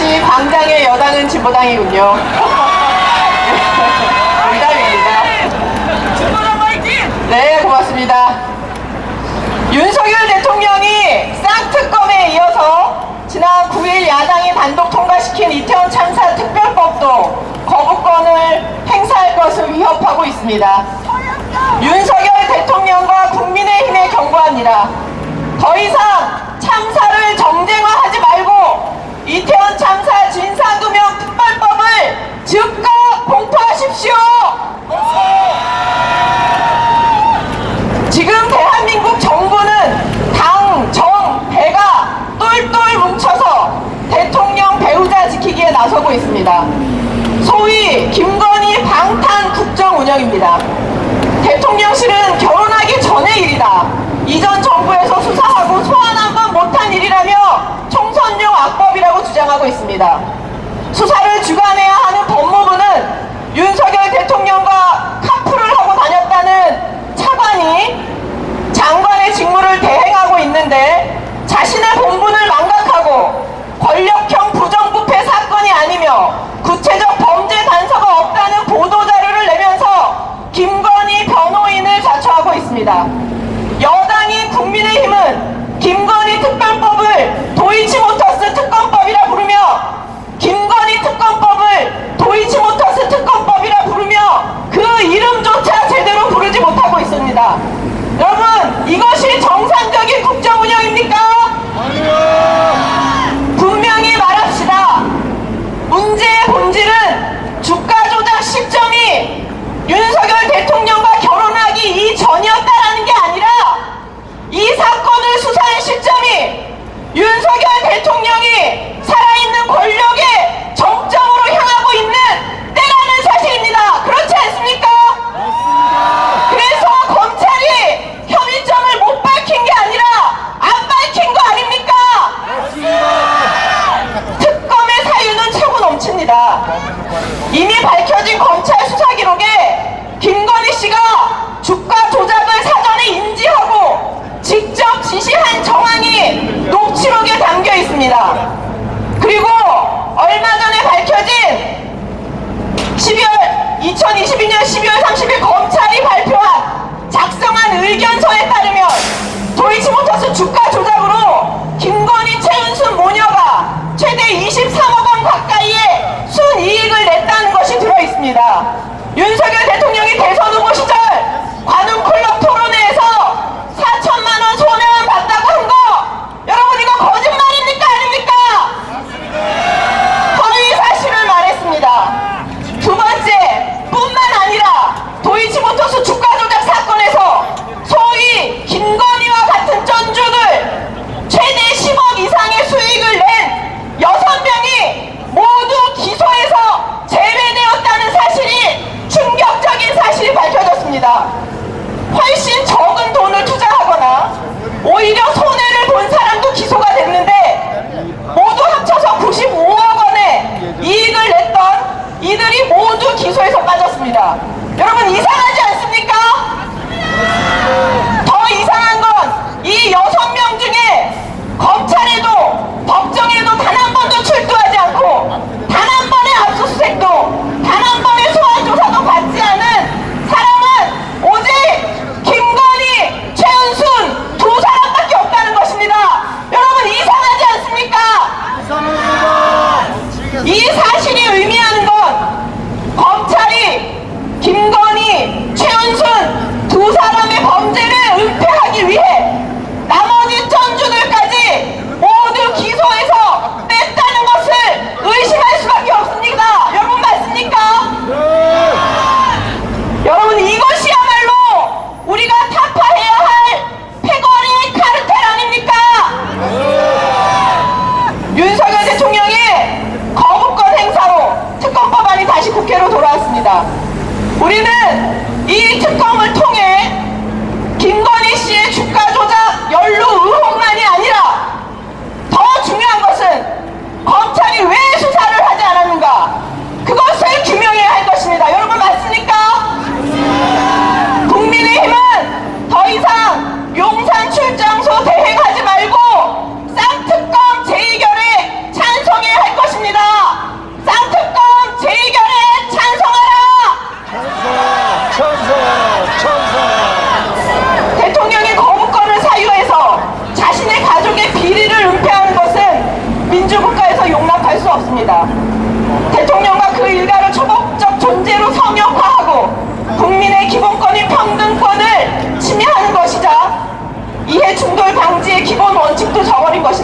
역시 광장의 여당은 진보당이군요. 농담입니다. 네, 고맙습니다. 윤석열 대통령이 쌍특검에 이어서 지난 9일 야당이 단독 통과시킨 이태원 참사 특별법도 거부권을 행사할 것을 위협하고 있습니다. 윤석열 대통령과 국민의힘에 경고합니다. 더 이상 참사를 정쟁화하지 말고 이태원 참사 진상규명 특별법을 즉각 공포하십시오. 지금 대한민국 정부는 당, 정, 배가 똘똘 뭉쳐서 대통령 배우자 지키기에 나서고 있습니다. 소위 김건희 방탄 국정 운영입니다. 대통령실은 결혼하기 전의 일이다. 이전 정부에서 수사하고 소환 한 번 못한 일이라며 총선용 악법이라고 주장하고 있습니다. 수사를 주관해야 하는 법무부는 윤석열 대통령과 카풀을 하고 다녔다는 차관이 장관의 직무를 대행하고 있는데 자신의 본분을 망각하고 권력형 부정부패 사건이 아니며 구체적 범죄 단서가 없다는 보도자료를 내면서 김건희 변호인을 자처하고 있습니다. 여당인 국민의힘은 김건희 특별법을 도이치모터스 특검법이라 부르며 김건희 특검법을 도이치모터스 특검법이라 부르며 그 이름조차 제대로 부르지 못하고 있습니다. 여러분, 이것이 정상적인 국정 운영입니까? 아니요. 분명히 말합시다. 문제의 본질은 주가 조작 시점이 윤석열 대통령과 결혼하기 이전이었다라는 게 아니라 이 사건을 수사한 시점이 윤석열 대통령이 살아있는 권력의 정점으로 향하고 있는 때라는 사실입니다. 그렇지 않습니까? 맞습니다. 그래서 검찰이 혐의점을 못 밝힌 게 아니라 안 밝힌 거 아닙니까? 맞습니다. 특검의 사유는 차고 넘칩니다. 이미 밝혀진 검찰 수사 기록에 김건희 씨가 주가 조작을 사전에 인지하고 직접 지시한 정황이 녹취록에 담겨 있습니다. 그리고 얼마 전에 밝혀진 2022년 12월 30일 검찰이 발표한 작성한 의견서에 따르면 도이치모터스 주가 조작으로 김건희, 최은순 모녀가 최대 23억 원 가까이의 순이익을 냈다는 것이 들어있습니다. 윤석열 대통령이 대선 후보 시절 관훈클럽 토론회에서 4천만 원 손해만 봤다고 한 거, 여러분 이거 거짓말입니까 아닙니까? 허위 사실을 말했습니다. 두 번째, 뿐만 아니라 도이치모터스 주가 조작 사건에서 소위 김건희와 같은 쩐주들 최대 10억 이상의 수익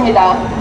것입니다.